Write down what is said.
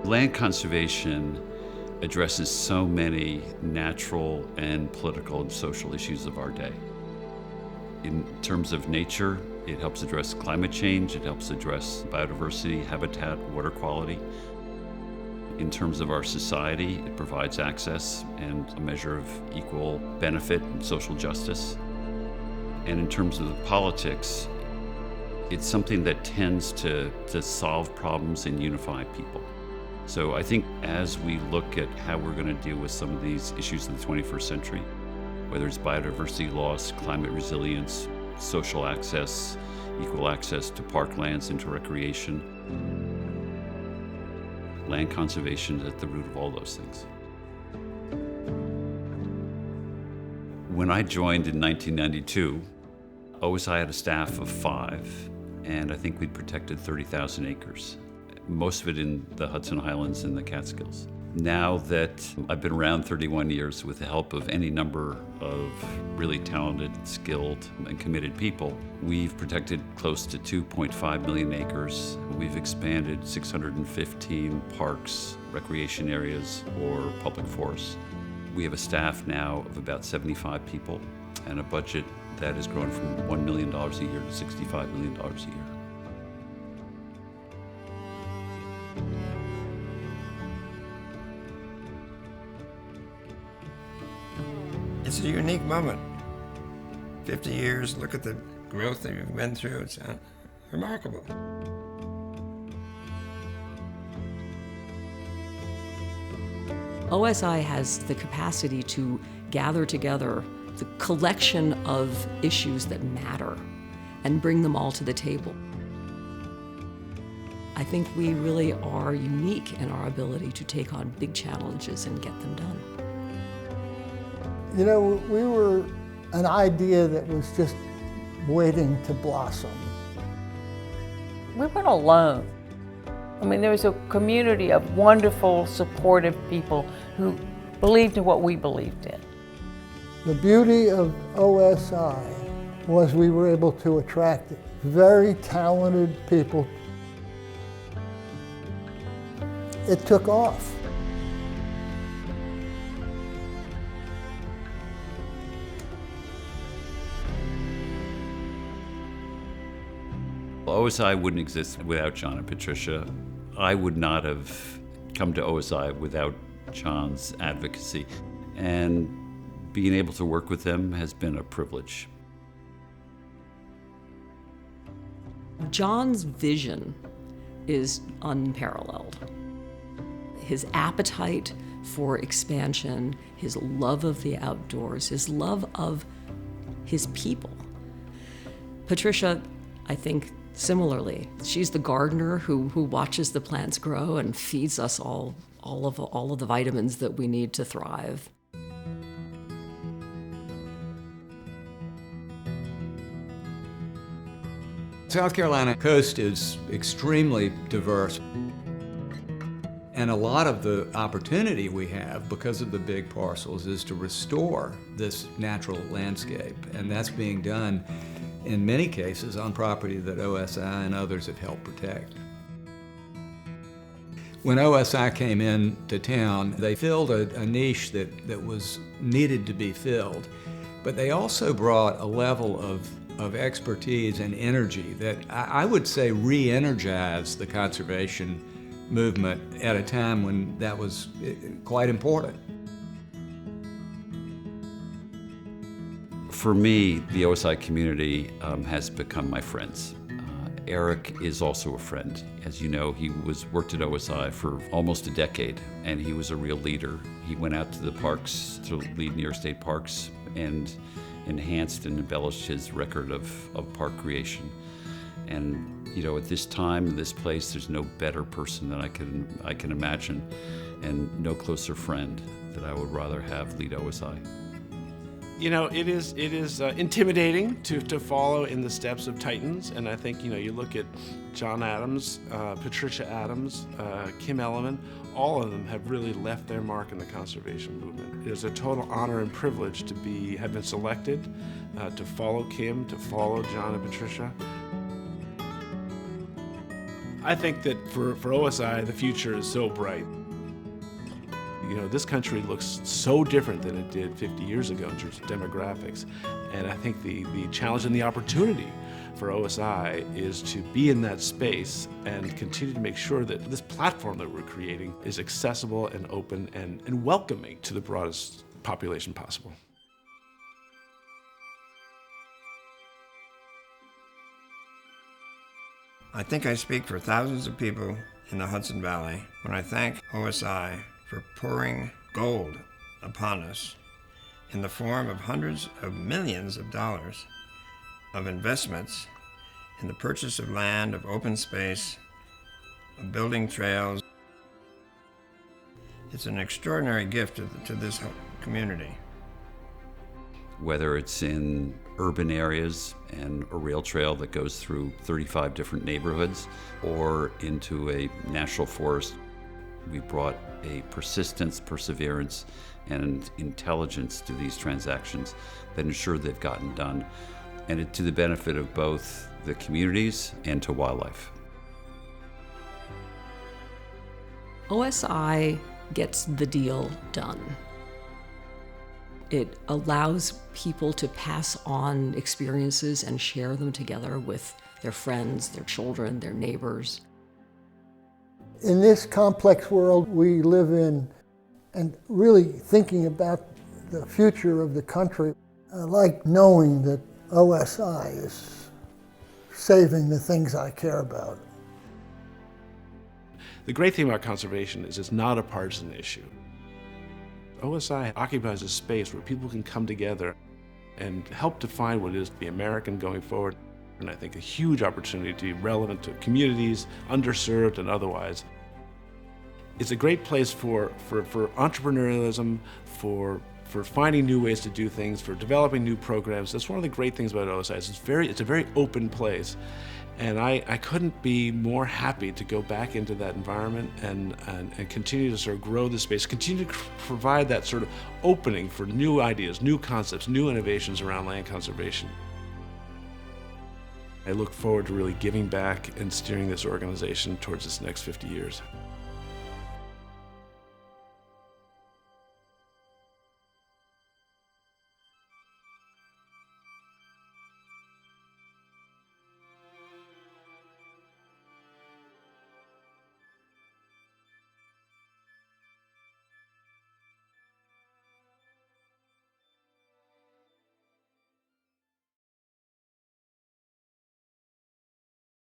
Land conservation addresses so many natural and political and social issues of our day. In terms of nature, it helps address climate change, it helps address biodiversity, habitat, water quality. In terms of our society, it provides access and a measure of equal benefit and social justice. And in terms of the politics, it's something that tends to solve problems and unify people. So I think as we look at how we're going to deal with some of these issues of the 21st century, whether it's biodiversity loss, climate resilience, social access, equal access to parklands and to recreation, land conservation is at the root of all those things. When I joined in 1992, OSI had a staff of 5, and I think we'd protected 30,000 acres, most of it in the Hudson Highlands and the Catskills. Now that I've been around 31 years with the help of any number of really talented, skilled, and committed people, we've protected close to 2.5 million acres. We've expanded 615 parks, recreation areas, or public forests. We have a staff now of about 75 people and a budget that has grown from $1 million a year to $65 million a year. It's a unique moment. 50 years, look at the growth that we've been through. It's remarkable. OSI has the capacity to gather together the collection of issues that matter and bring them all to the table. I think we really are unique in our ability to take on big challenges and get them done. You know, we were an idea that was just waiting to blossom. We weren't alone. I mean, there was a community of wonderful, supportive people who believed in what we believed in. The beauty of OSI was we were able to attract very talented people. It took off. OSI wouldn't exist without John and Patricia. I would not have come to OSI without John's advocacy. And being able to work with them has been a privilege. John's vision is unparalleled. His appetite for expansion, his love of the outdoors, his love of his people. Patricia, I think, similarly, she's the gardener who watches the plants grow and feeds us all of the vitamins that we need to thrive. South Carolina coast is extremely diverse. And a lot of the opportunity we have because of the big parcels is to restore this natural landscape. And that's being done in many cases on property that OSI and others have helped protect. When OSI came into town, they filled a niche that was needed to be filled. But they also brought a level of expertise and energy that I would say re-energized the conservation movement at a time when that was quite important. For me, the OSI community has become my friends. Eric is also a friend. As you know, he worked at OSI for almost a decade, and he was a real leader. He went out to the parks to lead New York State parks and enhanced and embellished his record of park creation. And you know, at this time, this place, there's no better person than I can imagine, and no closer friend that I would rather have lead OSI. You know, it is intimidating to follow in the steps of Titans, and I think, you know, you look at John Adams, Patricia Adams, Kim Elliman, all of them have really left their mark in the conservation movement. It is a total honor and privilege to have been selected, to follow Kim, to follow John and Patricia. I think that for OSI, the future is so bright. You know, this country looks so different than it did 50 years ago in terms of demographics. And I think the challenge and the opportunity for OSI is to be in that space and continue to make sure that this platform that we're creating is accessible and open and welcoming to the broadest population possible. I think I speak for thousands of people in the Hudson Valley when I thank OSI for pouring gold upon us in the form of hundreds of millions of dollars of investments in the purchase of land, of open space, of building trails. It's an extraordinary gift to this community. Whether it's in urban areas and a rail trail that goes through 35 different neighborhoods or into a national forest, we brought a persistence, perseverance, and intelligence to these transactions that ensure they've gotten done, and it to the benefit of both the communities and to wildlife. OSI gets the deal done. It allows people to pass on experiences and share them together with their friends, their children, their neighbors. In this complex world we live in, and really thinking about the future of the country, I like knowing that OSI is saving the things I care about. The great thing about conservation is it's not a partisan issue. OSI occupies a space where people can come together and help define what it is to be American going forward. And I think a huge opportunity to be relevant to communities, underserved and otherwise. It's a great place for entrepreneurialism, for finding new ways to do things, for developing new programs. That's one of the great things about OSI. It's a very open place. And I couldn't be more happy to go back into that environment and continue to sort of grow the space, continue to provide that sort of opening for new ideas, new concepts, new innovations around land conservation. I look forward to really giving back and steering this organization towards its next 50 years.